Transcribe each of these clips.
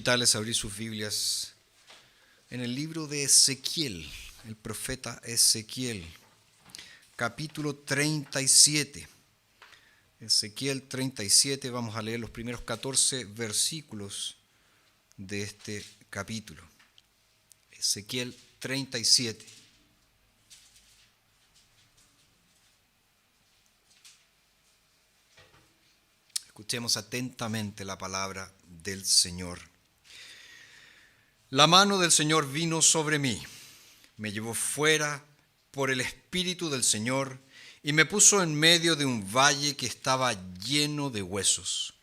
invitarles a abrir sus Biblias en el libro de Ezequiel, el profeta Ezequiel, capítulo 37. Ezequiel 37, vamos a leer los primeros 14 versículos de este capítulo. Ezequiel 37. Escuchemos atentamente la palabra del Señor. La mano del Señor vino sobre mí, me llevó fuera por el Espíritu del Señor y me puso en medio de un valle que estaba lleno de huesos.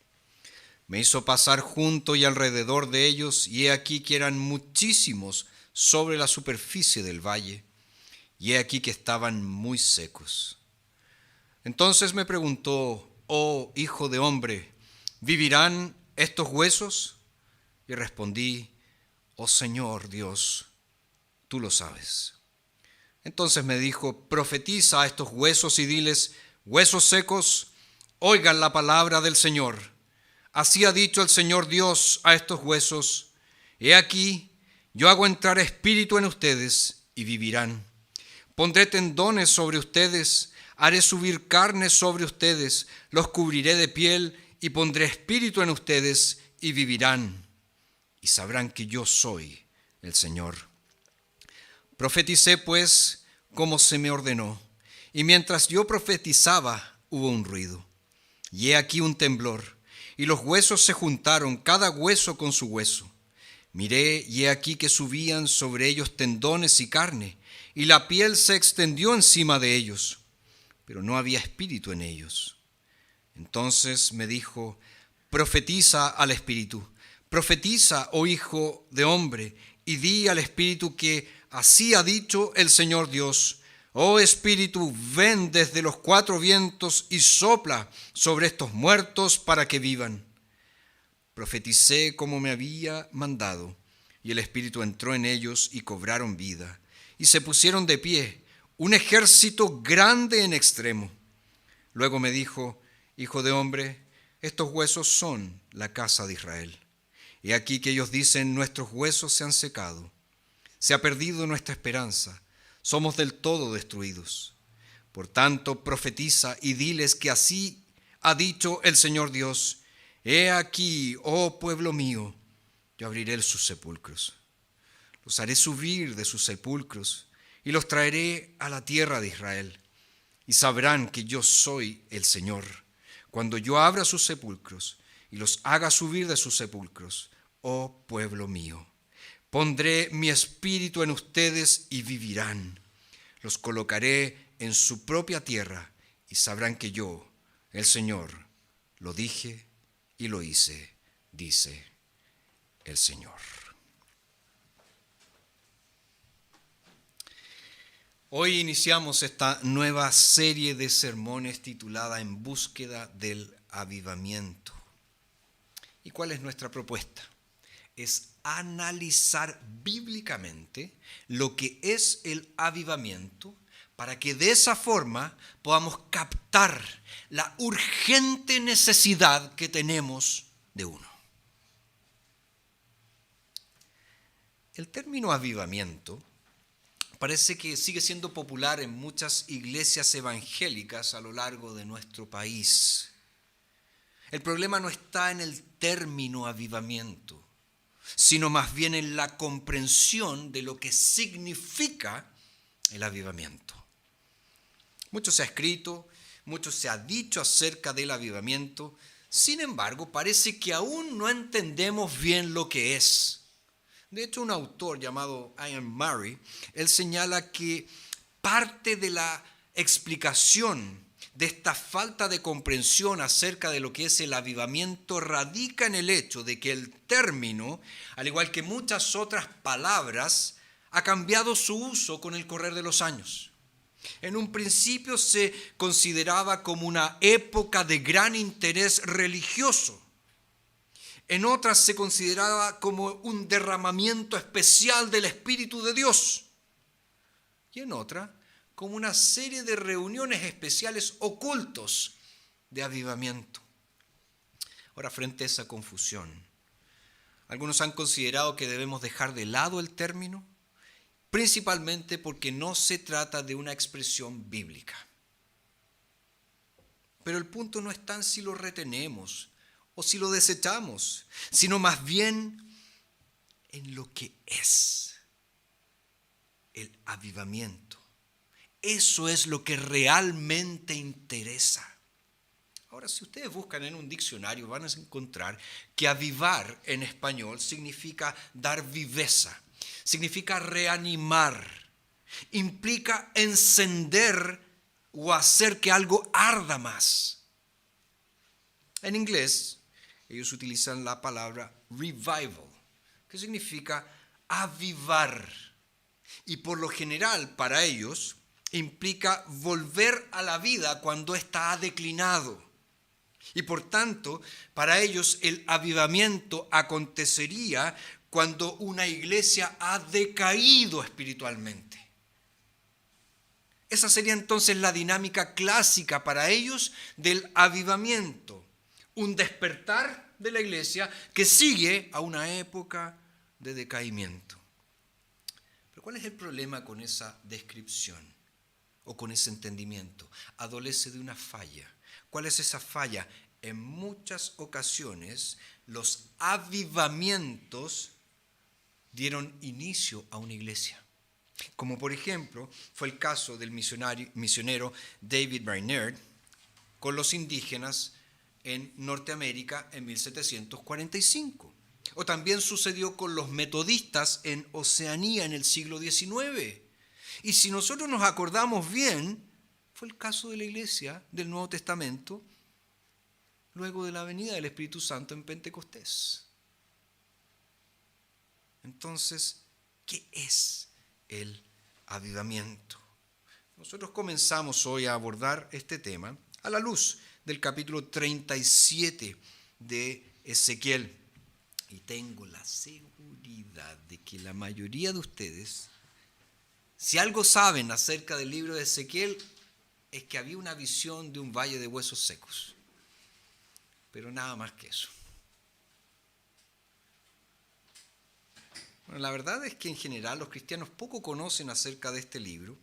Me hizo pasar junto y alrededor de ellos, y he aquí que eran muchísimos sobre la superficie del valle, y he aquí que estaban muy secos. Entonces me preguntó: oh hijo de hombre, ¿vivirán estos huesos? Y respondí: oh Señor Dios, tú lo sabes. Entonces me dijo: profetiza a estos huesos y diles: huesos secos, oigan la palabra del Señor. Así ha dicho el Señor Dios a estos huesos: he aquí, yo hago entrar espíritu en ustedes y vivirán. Pondré tendones sobre ustedes, haré subir carne sobre ustedes, los cubriré de piel y pondré espíritu en ustedes y vivirán. Y sabrán que yo soy el Señor. Profeticé pues como se me ordenó, y mientras yo profetizaba hubo un ruido, y he aquí un temblor, y los huesos se juntaron, cada hueso con su hueso. Miré, y he aquí que subían sobre ellos tendones y carne, y la piel se extendió encima de ellos, pero no había espíritu en ellos. Entonces me dijo: profetiza al espíritu, profetiza, oh hijo de hombre, y di al espíritu que así ha dicho el Señor Dios: oh espíritu, ven desde los cuatro vientos y sopla sobre estos muertos para que vivan. Profeticé como me había mandado, y el espíritu entró en ellos y cobraron vida, y se pusieron de pie, un ejército grande en extremo. Luego me dijo: hijo de hombre, estos huesos son la casa de Israel. Y aquí que ellos dicen: nuestros huesos se han secado, se ha perdido nuestra esperanza, somos del todo destruidos. Por tanto, profetiza y diles que así ha dicho el Señor Dios: he aquí, oh pueblo mío, yo abriré sus sepulcros, los haré subir de sus sepulcros y los traeré a la tierra de Israel. Y sabrán que yo soy el Señor, cuando yo abra sus sepulcros y los haga subir de sus sepulcros, oh pueblo mío. Pondré mi espíritu en ustedes y vivirán. Los colocaré en su propia tierra y sabrán que yo, el Señor, lo dije y lo hice, dice el Señor. Hoy iniciamos esta nueva serie de sermones titulada En búsqueda del avivamiento. ¿Y cuál es nuestra propuesta? Es analizar bíblicamente lo que es el avivamiento para que de esa forma podamos captar la urgente necesidad que tenemos de uno. El término avivamiento parece que sigue siendo popular en muchas iglesias evangélicas a lo largo de nuestro país. El problema no está en el término avivamiento, sino más bien en la comprensión de lo que significa el avivamiento. Mucho se ha escrito, mucho se ha dicho acerca del avivamiento, sin embargo, parece que aún no entendemos bien lo que es. De hecho, un autor llamado Ian Murray, él señala que parte de la explicación de esta falta de comprensión acerca de lo que es el avivamiento radica en el hecho de que el término, al igual que muchas otras palabras, ha cambiado su uso con el correr de los años. En un principio se consideraba como una época de gran interés religioso. En otras se consideraba como un derramamiento especial del Espíritu de Dios. Y en otra, como una serie de reuniones especiales o cultos de avivamiento. Ahora, frente a esa confusión, Algunos han considerado que debemos dejar de lado el término, principalmente porque no se trata de una expresión bíblica. Pero el punto no está en si lo retenemos o si lo desechamos, sino más bien en lo que es el avivamiento. Eso es lo que realmente interesa. Ahora, si ustedes buscan en un diccionario, van a encontrar que avivar en español significa dar viveza, significa reanimar, implica encender o hacer que algo arda más. En inglés, ellos utilizan la palabra revival, que significa avivar. Y por lo general, para ellos, implica volver a la vida cuando ésta ha declinado. Y por tanto, para ellos el avivamiento acontecería cuando una iglesia ha decaído espiritualmente. Esa sería entonces la dinámica clásica para ellos del avivamiento. Un despertar de la iglesia que sigue a una época de decaimiento. Pero ¿cuál es el problema con esa descripción o con ese entendimiento? Adolece de una falla. ¿Cuál es esa falla? En muchas ocasiones los avivamientos dieron inicio a una iglesia. Como por ejemplo fue el caso del misionero David Brainerd con los indígenas en Norteamérica en 1745. O también sucedió con los metodistas en Oceanía en el siglo XIX. Y si nosotros nos acordamos bien, fue el caso de la iglesia del Nuevo Testamento luego de la venida del Espíritu Santo en Pentecostés. Entonces, ¿qué es el avivamiento? Nosotros comenzamos hoy a abordar este tema a la luz del capítulo 37 de Ezequiel. Y tengo la seguridad de que la mayoría de ustedes, si algo saben acerca del libro de Ezequiel, es que había una visión de un valle de huesos secos. Pero nada más que eso. Bueno, la verdad es que en general los cristianos poco conocen acerca de este libro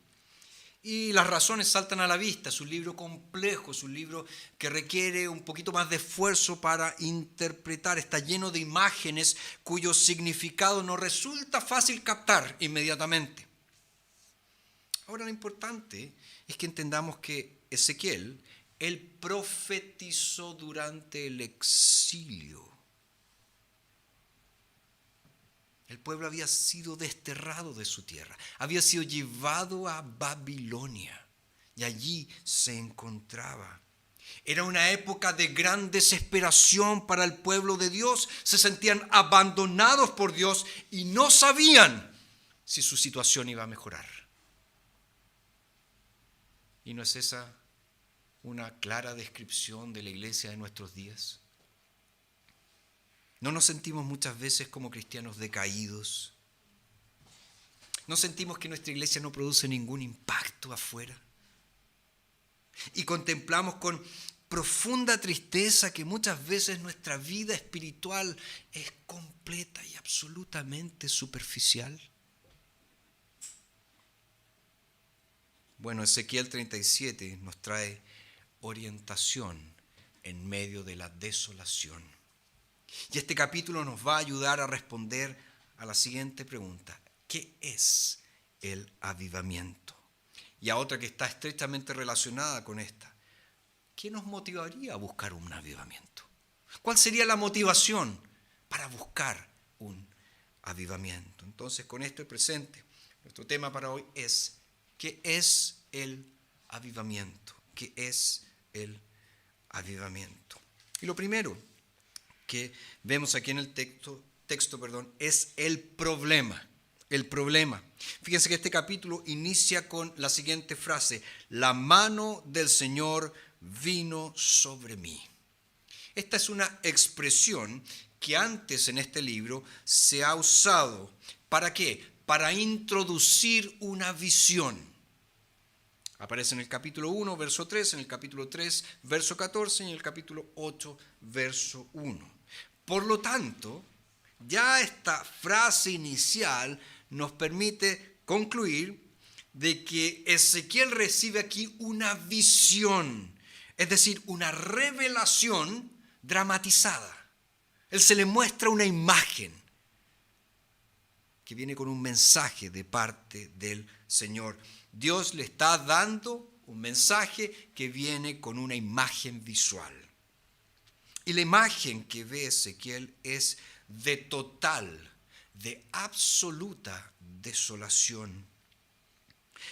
y las razones saltan a la vista. Es un libro complejo, es un libro que requiere un poquito más de esfuerzo para interpretar. Está lleno de imágenes cuyo significado no resulta fácil captar inmediatamente. Ahora lo importante es que entendamos que Ezequiel, él profetizó durante el exilio. El pueblo había sido desterrado de su tierra, había sido llevado a Babilonia y allí se encontraba. Era una época de gran desesperación para el pueblo de Dios. Se sentían abandonados por Dios y no sabían si su situación iba a mejorar. ¿Y no es esa una clara descripción de la iglesia de nuestros días? ¿No nos sentimos muchas veces como cristianos decaídos? ¿No sentimos que nuestra iglesia no produce ningún impacto afuera? Y contemplamos con profunda tristeza que muchas veces nuestra vida espiritual es completa y absolutamente superficial. Bueno, Ezequiel 37 nos trae orientación en medio de la desolación. Y este capítulo nos va a ayudar a responder a la siguiente pregunta: ¿qué es el avivamiento? Y a otra que está estrechamente relacionada con esta: ¿qué nos motivaría a buscar un avivamiento? ¿Cuál sería la motivación para buscar un avivamiento? Entonces, con esto presente, nuestro tema para hoy es: ¿qué es el avivamiento? ¿Qué es el avivamiento? Y lo primero que vemos aquí en el texto, es el problema. El problema. Fíjense que este capítulo inicia con la siguiente frase: la mano del Señor vino sobre mí. Esta es una expresión que antes en este libro se ha usado. ¿Para qué? Para introducir una visión. Aparece en el capítulo 1, verso 3, en el capítulo 3, verso 14 y en el capítulo 8, verso 1. Por lo tanto, Ya esta frase inicial nos permite concluir de que Ezequiel recibe aquí una visión, es decir, una revelación dramatizada. Él se le muestra una imagen que viene con un mensaje de parte del Señor. Dios le está dando un mensaje que viene con una imagen visual. Y la imagen que ve Ezequiel es de total, de absoluta desolación.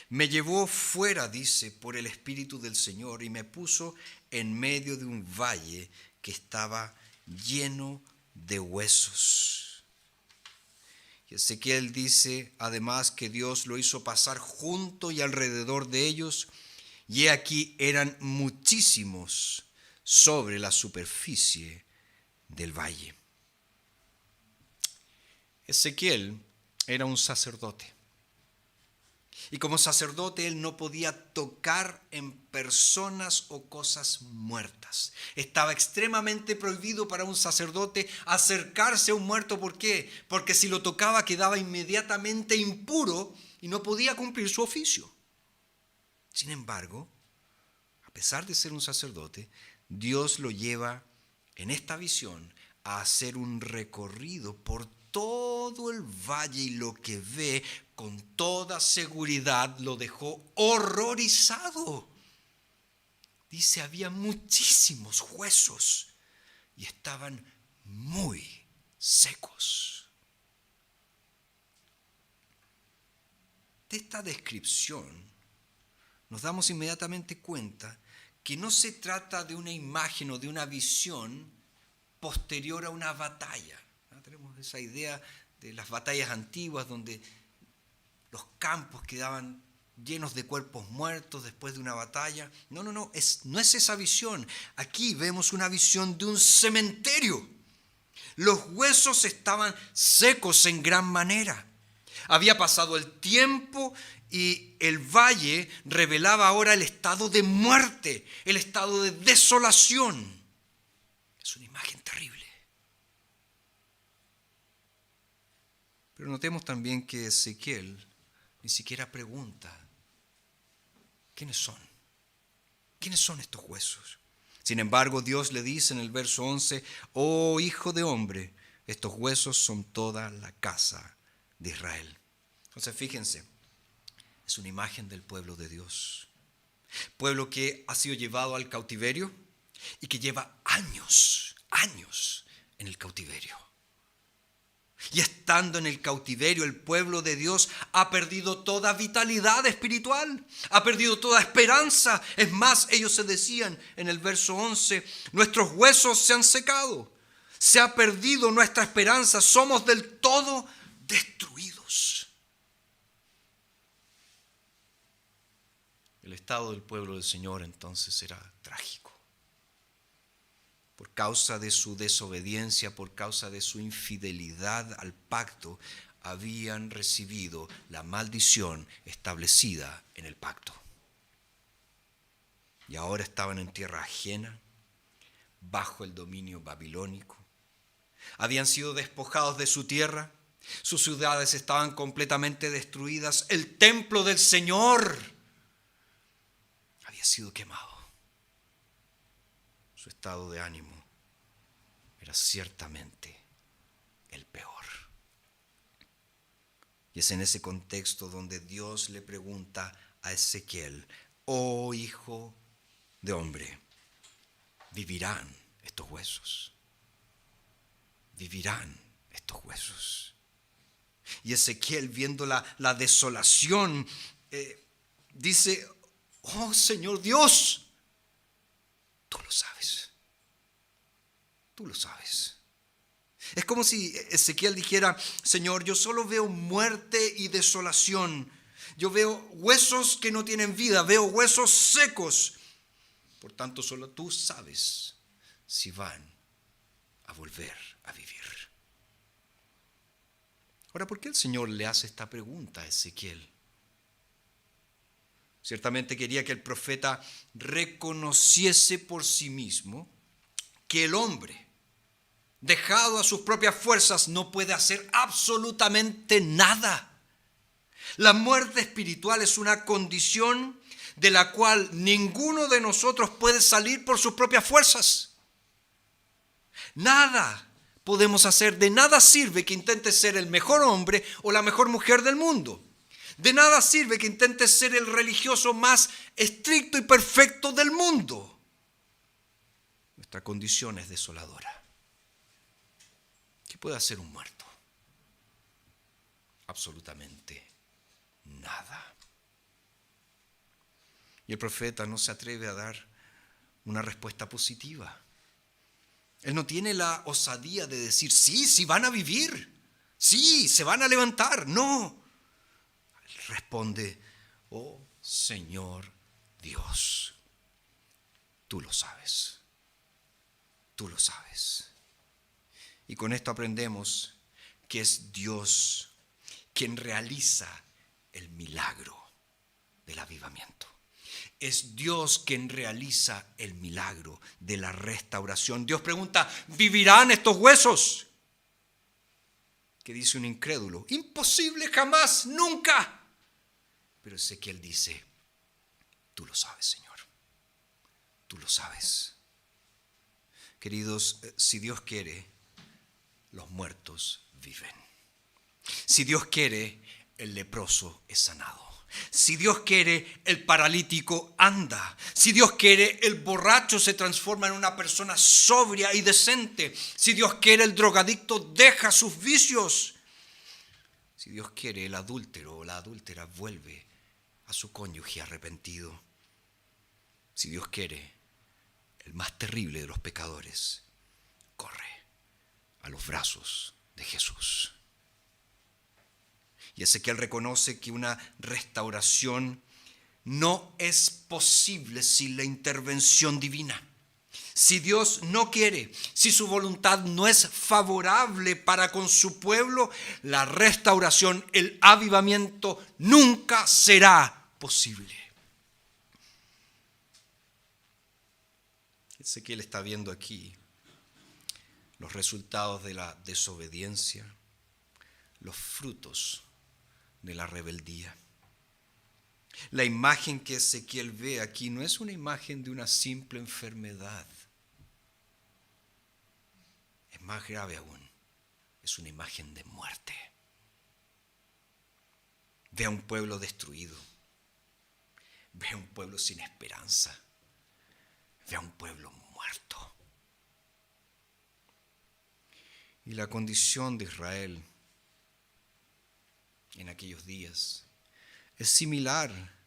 Me llevó fuera, dice, por el Espíritu del Señor y me puso en medio de un valle que estaba lleno de huesos. Y Ezequiel dice además que Dios lo hizo pasar junto y alrededor de ellos, y he aquí eran muchísimos sobre la superficie del valle. Ezequiel era un sacerdote. Y como sacerdote él no podía tocar en personas o cosas muertas. Estaba extremadamente prohibido para un sacerdote acercarse a un muerto. ¿Por qué? Porque si lo tocaba quedaba inmediatamente impuro y no podía cumplir su oficio. Sin embargo, a pesar de ser un sacerdote, Dios lo lleva en esta visión a hacer un recorrido por todo el valle, y lo que ve con toda seguridad lo dejó horrorizado. Dice, había muchísimos huesos y estaban muy secos. De esta descripción nos damos inmediatamente cuenta que no se trata de una imagen o de una visión posterior a una batalla. Tenemos esa idea de las batallas antiguas donde los campos quedaban llenos de cuerpos muertos después de una batalla. No es esa visión. Aquí vemos una visión de un cementerio. Los huesos estaban secos en gran manera. Había pasado el tiempo y el valle revelaba ahora el estado de muerte, el estado de desolación. Es una imagen terrible. Pero notemos también que Ezequiel ni siquiera pregunta, ¿quiénes son? ¿Quiénes son estos huesos? Sin embargo, Dios le dice en el verso 11, oh hijo de hombre, estos huesos son toda la casa de Israel. Entonces fíjense, es una imagen del pueblo de Dios. Pueblo que ha sido llevado al cautiverio y que lleva años en el cautiverio. Y estando en el cautiverio, el pueblo de Dios ha perdido toda vitalidad espiritual, ha perdido toda esperanza. Es más, ellos se decían en el verso 11, nuestros huesos se han secado, se ha perdido nuestra esperanza, somos del todo destruidos. El estado del pueblo del Señor entonces era trágico. Por causa de su desobediencia, por causa de su infidelidad al pacto, habían recibido la maldición establecida en el pacto. Y ahora estaban en tierra ajena, bajo el dominio babilónico. Habían sido despojados de su tierra, sus ciudades estaban completamente destruidas, el templo del Señor había sido quemado. Su estado de ánimo era ciertamente el peor. Y es en ese contexto donde Dios le pregunta a Ezequiel, oh hijo de hombre, ¿vivirán estos huesos? ¿Vivirán estos huesos? Y Ezequiel, viendo la desolación, dice, oh Señor Dios, tú lo sabes. Tú lo sabes. Es como si Ezequiel dijera, Señor, yo solo veo muerte y desolación. Yo veo huesos que no tienen vida, veo huesos secos. Por tanto, solo tú sabes si van a volver a vivir. Ahora, ¿por qué el Señor le hace esta pregunta a Ezequiel? Ciertamente quería que el profeta reconociese por sí mismo que el hombre dejado a sus propias fuerzas, no puede hacer absolutamente nada. La muerte espiritual es una condición de la cual ninguno de nosotros puede salir por sus propias fuerzas. Nada podemos hacer, de nada sirve que intentes ser el mejor hombre o la mejor mujer del mundo. De nada sirve que intentes ser el religioso más estricto y perfecto del mundo. Nuestra condición es desoladora. ¿Qué puede hacer un muerto? Absolutamente nada. Y el profeta no se atreve a dar una respuesta positiva. Él no tiene la osadía de decir, sí van a vivir, sí, se van a levantar. No. Él responde, oh Señor Dios, tú lo sabes, tú lo sabes. Y con esto aprendemos que es Dios quien realiza el milagro del avivamiento. Es Dios quien realiza el milagro de la restauración. Dios pregunta, ¿vivirán estos huesos? ¿Qué dice un incrédulo? Imposible, jamás, nunca. Pero Ezequiel dice, tú lo sabes, Señor. Tú lo sabes. Queridos, si Dios quiere, los muertos viven. Si Dios quiere, el leproso es sanado. Si Dios quiere, el paralítico anda. Si Dios quiere, el borracho se transforma en una persona sobria y decente. Si Dios quiere, el drogadicto deja sus vicios. Si Dios quiere, el adúltero o la adúltera vuelve a su cónyuge arrepentido. Si Dios quiere, el más terrible de los pecadores corre a los brazos de Jesús. Y Ezequiel reconoce que una restauración no es posible sin la intervención divina. Si Dios no quiere, si su voluntad no es favorable para con su pueblo, la restauración, el avivamiento nunca será posible. Ezequiel está viendo aquí los resultados de la desobediencia, los frutos de la rebeldía. La imagen que Ezequiel ve aquí no es una imagen de una simple enfermedad. Es más grave aún, es una imagen de muerte. Ve a un pueblo destruido, ve a un pueblo sin esperanza, ve a un pueblo muerto. Y la condición de Israel en aquellos días es similar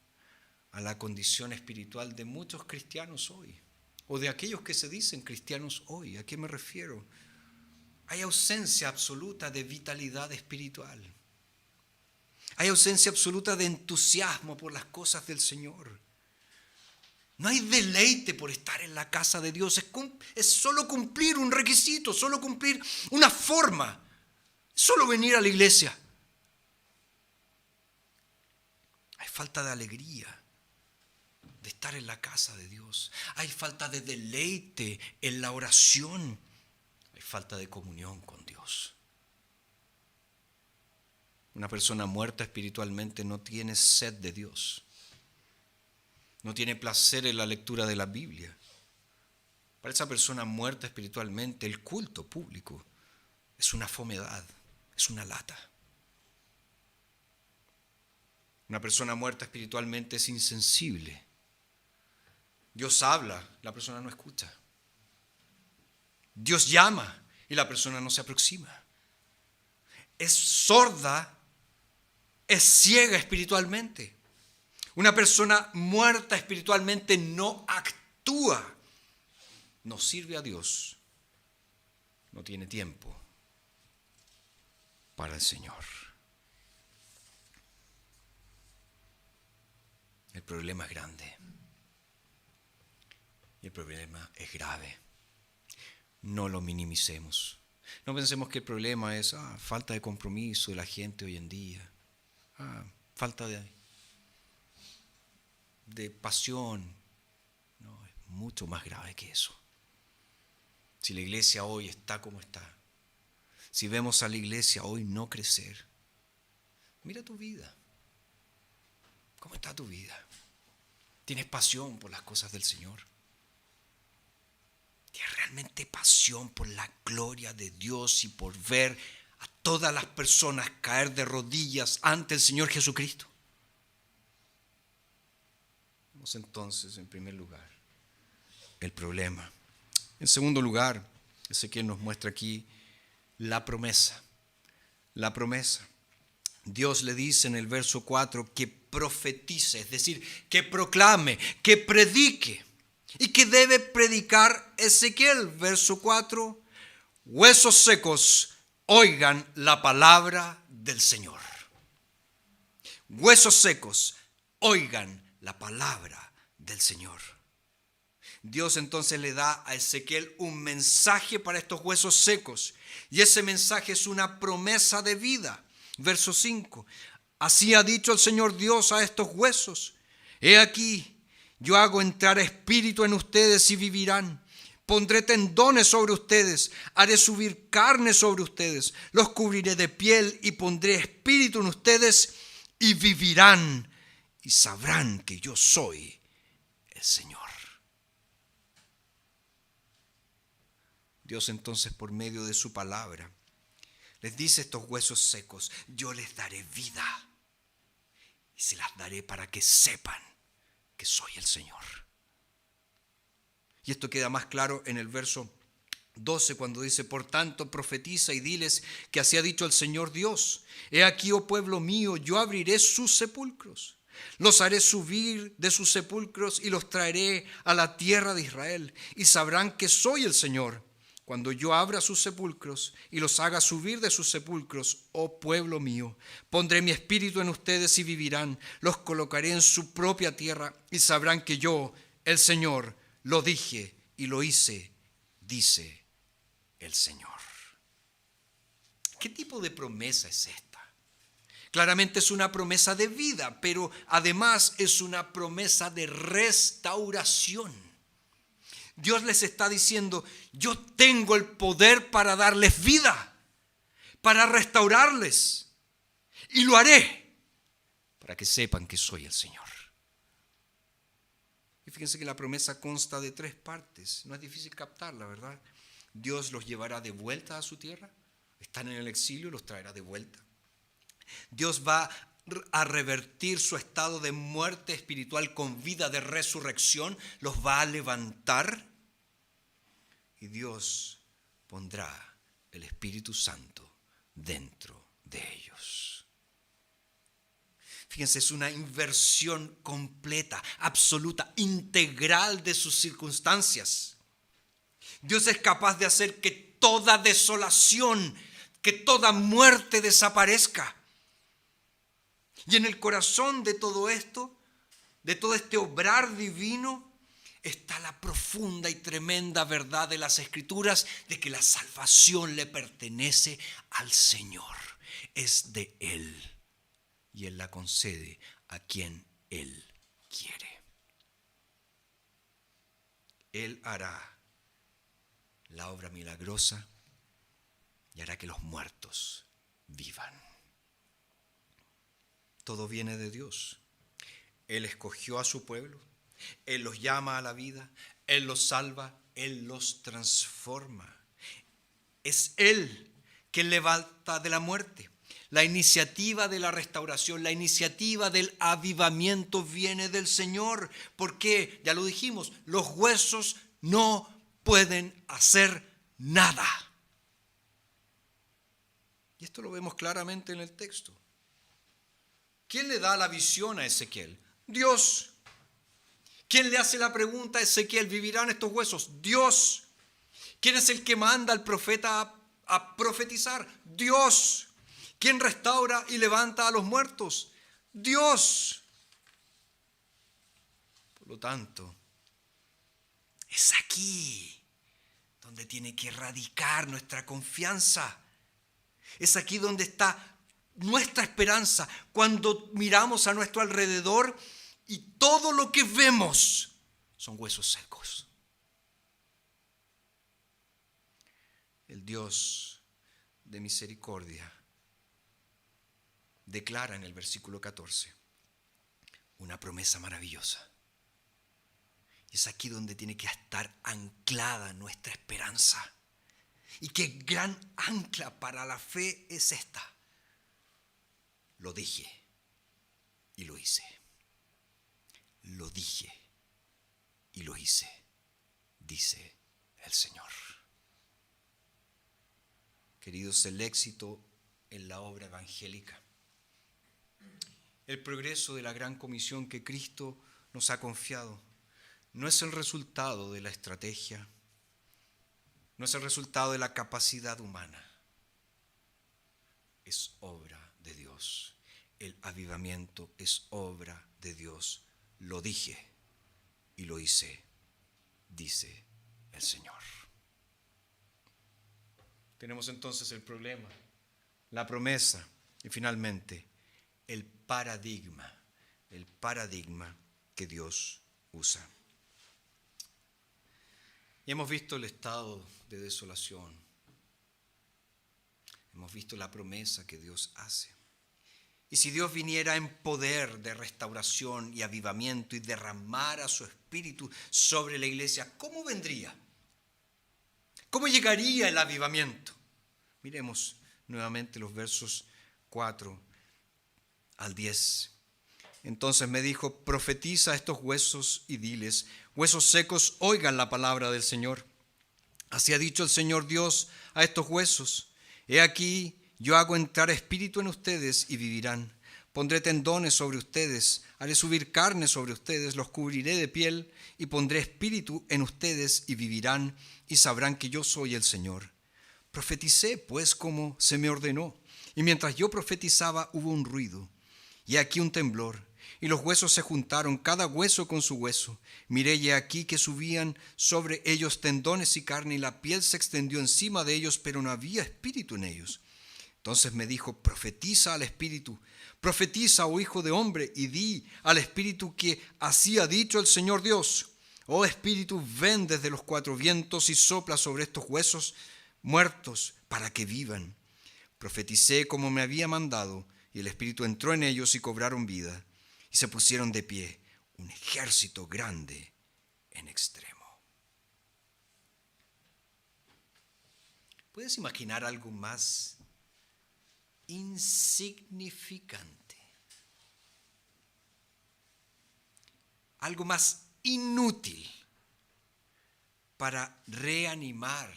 a la condición espiritual de muchos cristianos hoy, o de aquellos que se dicen cristianos hoy. ¿A qué me refiero? Hay ausencia absoluta de vitalidad espiritual. Hay ausencia absoluta de entusiasmo por las cosas del Señor. No hay deleite por estar en la casa de Dios. Es solo cumplir un requisito, solo cumplir una forma, solo venir a la iglesia. Hay falta de alegría de estar en la casa de Dios. Hay falta de deleite en la oración. Hay falta de comunión con Dios. Una persona muerta espiritualmente no tiene sed de Dios. No tiene placer en la lectura de la Biblia. Para esa persona muerta espiritualmente, el culto público es una fomedad, es una lata. Una persona muerta espiritualmente es insensible. Dios habla, la persona no escucha. Dios llama y la persona no se aproxima. Es sorda, es ciega espiritualmente. Una persona muerta espiritualmente no actúa, no sirve a Dios, no tiene tiempo para el Señor. El problema es grande y el problema es grave. No lo minimicemos. No pensemos que el problema es falta de compromiso de la gente hoy en día, falta de pasión. No, es mucho más grave que eso. Si la iglesia hoy está como está, si vemos a la iglesia hoy no crecer, mira tu vida. ¿Cómo está tu vida? ¿Tienes pasión por las cosas del Señor? ¿Tienes realmente pasión por la gloria de Dios y por ver a todas las personas caer de rodillas ante el Señor Jesucristo? Vamos entonces, en primer lugar, el problema. En segundo lugar, Ezequiel nos muestra aquí la promesa. La promesa. Dios le dice en el verso 4 que profetice, es decir, que proclame, que predique. ¿Y que debe predicar Ezequiel? Verso 4, huesos secos, oigan la palabra del Señor. Huesos secos, oigan la palabra del Señor. Dios entonces le da a Ezequiel un mensaje para estos huesos secos. Y ese mensaje es una promesa de vida. Verso 5. Así ha dicho el Señor Dios a estos huesos. He aquí, yo hago entrar espíritu en ustedes y vivirán. Pondré tendones sobre ustedes, haré subir carne sobre ustedes, los cubriré de piel y pondré espíritu en ustedes y vivirán y sabrán que yo soy el Señor. Dios entonces, por medio de su palabra, les dice a estos huesos secos, yo les daré vida y se las daré para que sepan que soy el Señor. Y esto queda más claro en el verso 12 cuando dice, por tanto profetiza y diles que así ha dicho el Señor Dios. He aquí, oh pueblo mío, yo abriré sus sepulcros. Los haré subir de sus sepulcros y los traeré a la tierra de Israel y sabrán que soy el Señor. Cuando yo abra sus sepulcros y los haga subir de sus sepulcros, oh pueblo mío, pondré mi espíritu en ustedes y vivirán. Los colocaré en su propia tierra y sabrán que yo, el Señor, lo dije y lo hice, dice el Señor. ¿Qué tipo de promesa es esta? Claramente es una promesa de vida, pero además es una promesa de restauración. Dios les está diciendo, yo tengo el poder para darles vida, para restaurarles, y lo haré para que sepan que soy el Señor. Y fíjense que la promesa consta de 3 partes, no es difícil captarla, ¿verdad? Dios los llevará de vuelta a su tierra, están en el exilio, los traerá de vuelta. Dios va a revertir su estado de muerte espiritual con vida de resurrección, los va a levantar y Dios pondrá el Espíritu Santo dentro de ellos. Fíjense, es una inversión completa, absoluta, integral de sus circunstancias. Dios es capaz de hacer que toda desolación, que toda muerte desaparezca. Y en el corazón de todo esto, de todo este obrar divino, está la profunda y tremenda verdad de las Escrituras de que la salvación le pertenece al Señor. Es de Él. Y Él la concede a quien Él quiere. Él hará la obra milagrosa y hará que los muertos vivan. Todo viene de Dios. Él escogió a su pueblo, Él los llama a la vida, Él los salva, Él los transforma. Es Él quien levanta de la muerte. La iniciativa de la restauración, la iniciativa del avivamiento viene del Señor. Porque, ya lo dijimos, los huesos no pueden hacer nada. Y esto lo vemos claramente en el texto. ¿Quién le da la visión a Ezequiel? Dios. ¿Quién le hace la pregunta a Ezequiel? ¿Vivirán estos huesos? Dios. ¿Quién es el que manda al profeta a profetizar? Dios. ¿Quién restaura y levanta a los muertos? Dios. Por lo tanto, es aquí donde tiene que radicar nuestra confianza. Es aquí donde está nuestra esperanza, cuando miramos a nuestro alrededor y todo lo que vemos son huesos secos. el Dios de misericordia, declara en el versículo 14 una promesa maravillosa. Y es aquí donde tiene que estar anclada nuestra esperanza. Y qué gran ancla para la fe es esta. Lo dije y lo hice. Lo dije y lo hice, dice el Señor. Queridos, el éxito en la obra evangélica, el progreso de la gran comisión que Cristo nos ha confiado, no es el resultado de la estrategia, no es el resultado de la capacidad humana, es obra de Dios. El avivamiento es obra de Dios. Lo dije y lo hice, dice el Señor. Tenemos entonces el problema, la promesa y finalmente el paradigma que Dios usa. Y hemos visto el estado de desolación, hemos visto la promesa que Dios hace. Y si Dios viniera en poder de restauración y avivamiento y derramara su espíritu sobre la iglesia, ¿cómo vendría? ¿Cómo llegaría el avivamiento? Miremos nuevamente los versos 4 al 10. Entonces me dijo: profetiza a estos huesos y diles: huesos secos, oigan la palabra del Señor. Así ha dicho el Señor Dios a estos huesos: he aquí, yo hago entrar espíritu en ustedes y vivirán. Pondré tendones sobre ustedes, haré subir carne sobre ustedes, los cubriré de piel y pondré espíritu en ustedes y vivirán y sabrán que yo soy el Señor. Profeticé pues como se me ordenó, y mientras yo profetizaba hubo un ruido, y aquí un temblor, y los huesos se juntaron, cada hueso con su hueso. Miré y aquí que subían sobre ellos tendones y carne, y la piel se extendió encima de ellos, pero no había espíritu en ellos. Entonces me dijo: profetiza al espíritu, profetiza, oh hijo de hombre, y di al espíritu que así ha dicho el Señor Dios. Oh espíritu, ven desde los cuatro vientos y sopla sobre estos huesos muertos para que vivan. Profeticé como me había mandado, y el espíritu entró en ellos y cobraron vida, y se pusieron de pie, un ejército grande en extremo. ¿Puedes imaginar algo más insignificante, algo más inútil para reanimar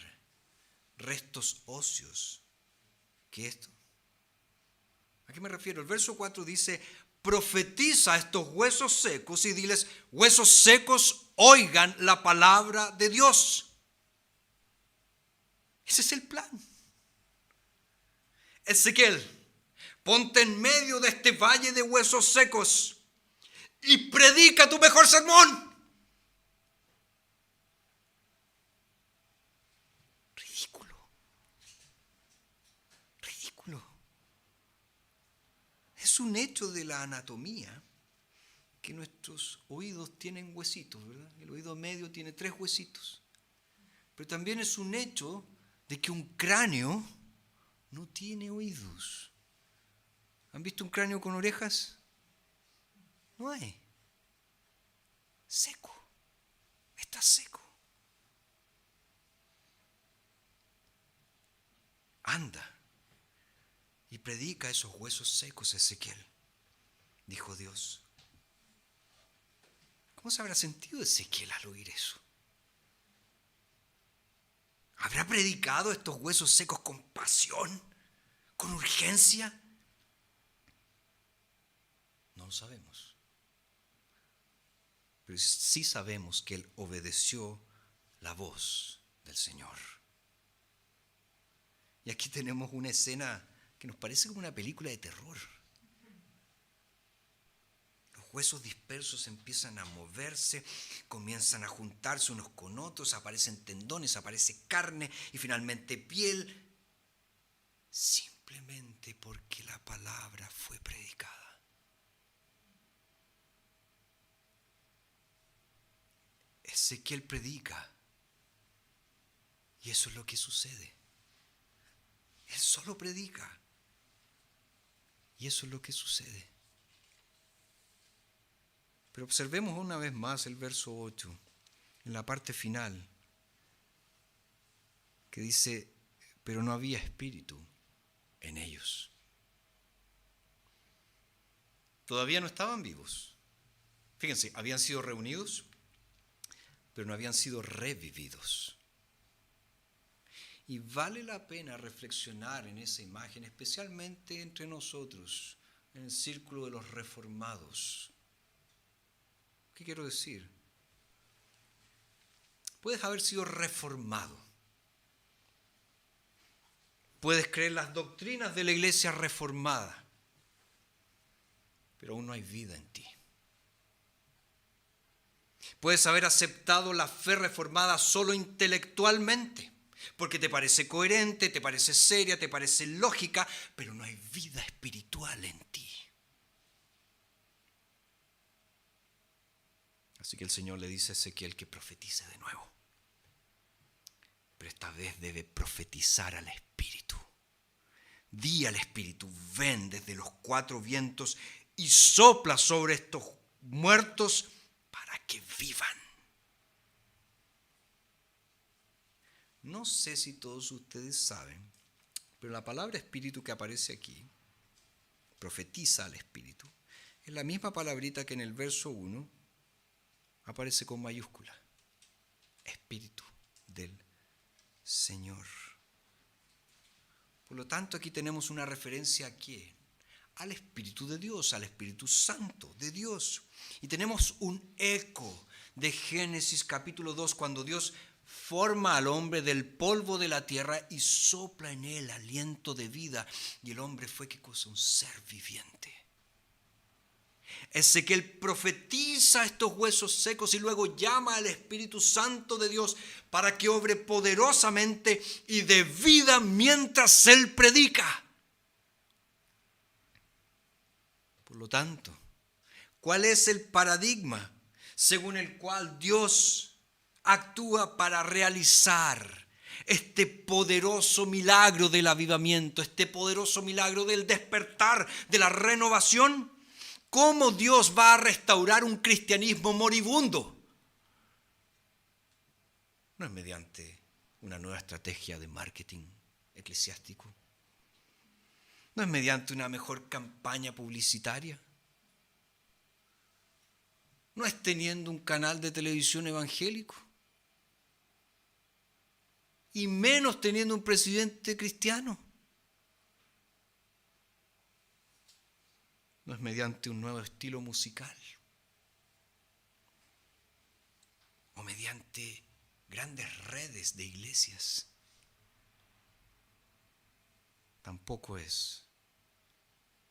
restos óseos que esto? ¿A qué me refiero? El verso 4 dice: profetiza a estos huesos secos y diles: huesos secos, oigan la palabra de Dios. Ese es el plan. Ezequiel, ponte en medio de este valle de huesos secos y predica tu mejor sermón. Ridículo. Es un hecho de la anatomía que nuestros oídos tienen huesitos, ¿verdad? El oído medio tiene 3 huesitos. Pero también es un hecho de que un cráneo no tiene oídos. ¿Han visto un cráneo con orejas? No hay. Seco. Está seco. Anda y predica a esos huesos secos, Ezequiel, dijo Dios. ¿Cómo se habrá sentido Ezequiel al oír eso? ¿Habrá predicado estos huesos secos con pasión, con urgencia? No lo sabemos. Pero sí sabemos que él obedeció la voz del Señor. Y aquí tenemos una escena que nos parece como una película de terror. Los huesos dispersos empiezan a moverse, comienzan a juntarse unos con otros, aparecen tendones, aparece carne y finalmente piel, simplemente porque la palabra fue predicada. Ezequiel predica y eso es lo que sucede. Él solo predica. Y eso es lo que sucede. Pero observemos una vez más el verso 8, en la parte final, que dice, pero no había espíritu en ellos. Todavía no estaban vivos. Fíjense, habían sido reunidos, pero no habían sido revividos. Y vale la pena reflexionar en esa imagen, especialmente entre nosotros, en el círculo de los reformados. ¿Qué quiero decir? Puedes haber sido reformado. Puedes creer las doctrinas de la iglesia reformada, pero aún no hay vida en ti. Puedes haber aceptado la fe reformada solo intelectualmente, porque te parece coherente, te parece seria, te parece lógica, pero no hay vida espiritual en ti. Así que el Señor le dice a Ezequiel que profetice de nuevo. Pero esta vez debe profetizar al Espíritu. Di al Espíritu, ven desde los 4 vientos y sopla sobre estos muertos para que vivan. No sé si todos ustedes saben, pero la palabra espíritu que aparece aquí, profetiza al Espíritu, es la misma palabrita que en el verso 1 aparece con mayúscula. Espíritu del Señor. Por lo tanto, aquí tenemos una referencia a ¿quién? Al Espíritu de Dios, al Espíritu Santo de Dios. Y tenemos un eco de Génesis capítulo 2, cuando Dios forma al hombre del polvo de la tierra y sopla en él aliento de vida. Y el hombre fue, ¿qué cosa? Un ser viviente. Ezequiel profetiza estos huesos secos y luego llama al Espíritu Santo de Dios para que obre poderosamente y de vida mientras él predica. Por lo tanto, ¿cuál es el paradigma según el cual Dios actúa para realizar este poderoso milagro del avivamiento, este poderoso milagro del despertar, de la renovación? ¿Cómo Dios va a restaurar un cristianismo moribundo? No es mediante una nueva estrategia de marketing eclesiástico. No es mediante una mejor campaña publicitaria. No es teniendo un canal de televisión evangélico. Y menos teniendo un presidente cristiano. No es mediante un nuevo estilo musical. O mediante grandes redes de iglesias. Tampoco es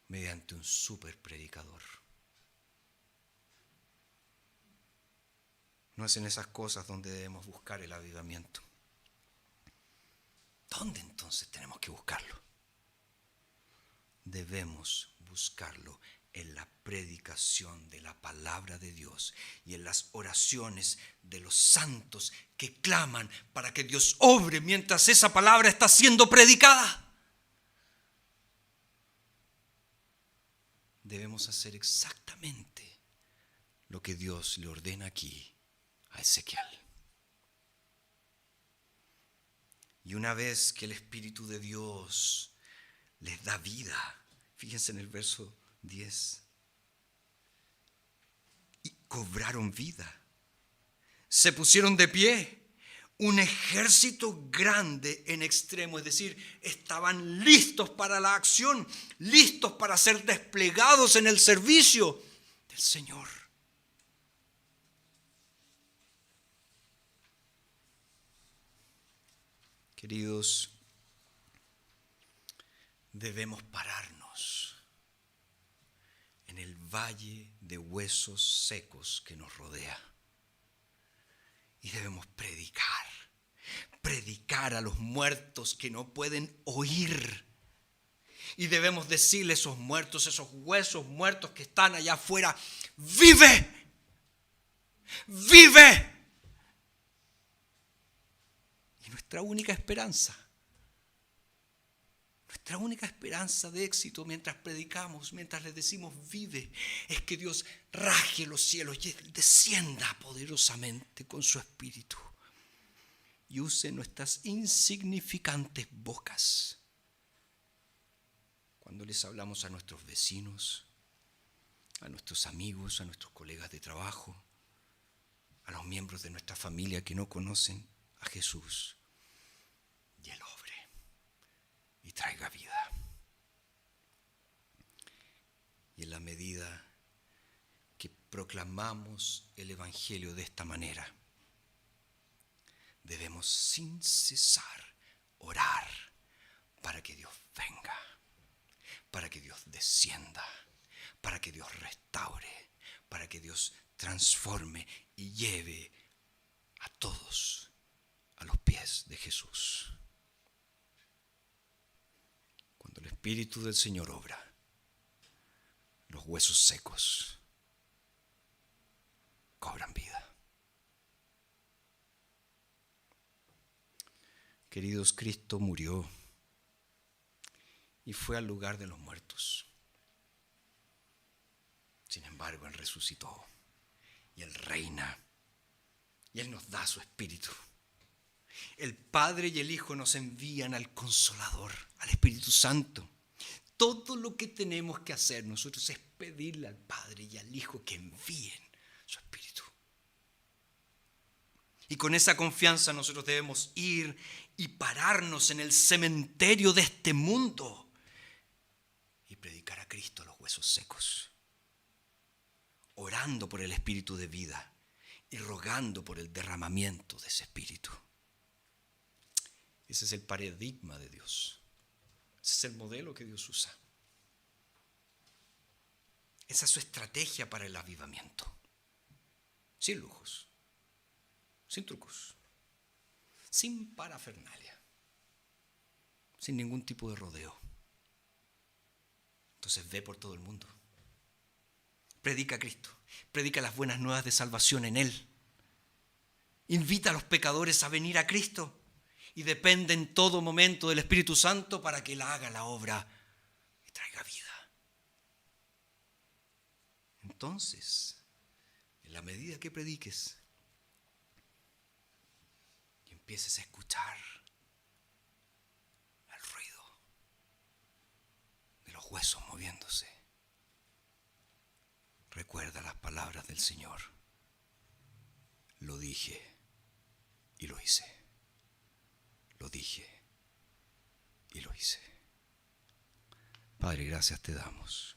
mediante un super predicador. No es en esas cosas donde debemos buscar el avivamiento. ¿Dónde entonces tenemos que buscarlo? Debemos buscarlo en la predicación de la palabra de Dios y en las oraciones de los santos que claman para que Dios obre mientras esa palabra está siendo predicada. Debemos hacer exactamente lo que Dios le ordena aquí a Ezequiel. Y una vez que el Espíritu de Dios les da vida, fíjense en el verso 10, y cobraron vida, se pusieron de pie, un ejército grande en extremo, es decir, estaban listos para la acción, listos para ser desplegados en el servicio del Señor. Queridos, debemos pararnos en el valle de huesos secos que nos rodea y debemos predicar a los muertos que no pueden oír. Y debemos decirle a esos muertos, esos huesos muertos que están allá afuera: ¡vive! ¡Vive! Y nuestra única esperanza Nuestra única esperanza de éxito mientras predicamos, mientras les decimos vive, es que Dios rasgue los cielos y Él descienda poderosamente con su espíritu y use nuestras insignificantes bocas cuando les hablamos a nuestros vecinos, a nuestros amigos, a nuestros colegas de trabajo, a los miembros de nuestra familia que no conocen a Jesús, y Él obre y traiga vida. Y en la medida que proclamamos el Evangelio de esta manera, debemos sin cesar orar para que Dios venga, para que Dios descienda, para que Dios restaure, para que Dios transforme y lleve a todos a los pies de Jesús. Cuando el Espíritu del Señor obra, los huesos secos cobran vida. Queridos, Cristo murió y fue al lugar de los muertos. Sin embargo, Él resucitó y Él reina y Él nos da su Espíritu. El Padre y el Hijo nos envían al Consolador, al Espíritu Santo. Todo lo que tenemos que hacer nosotros es pedirle al Padre y al Hijo que envíen su Espíritu. Y con esa confianza nosotros debemos ir y pararnos en el cementerio de este mundo y predicar a Cristo a los huesos secos, orando por el Espíritu de vida y rogando por el derramamiento de ese Espíritu. Ese es el paradigma de Dios. Ese es el modelo que Dios usa. Esa es su estrategia para el avivamiento. Sin lujos, sin trucos, sin parafernalia, sin ningún tipo de rodeo. Entonces ve por todo el mundo. Predica a Cristo, predica las buenas nuevas de salvación en Él. Invita a los pecadores a venir a Cristo y depende en todo momento del Espíritu Santo para que Él haga la obra y traiga vida. Entonces, en la medida que prediques y empieces a escuchar el ruido de los huesos moviéndose, recuerda las palabras del Señor. Lo dije y lo hice. Lo dije y lo hice. Padre, gracias te damos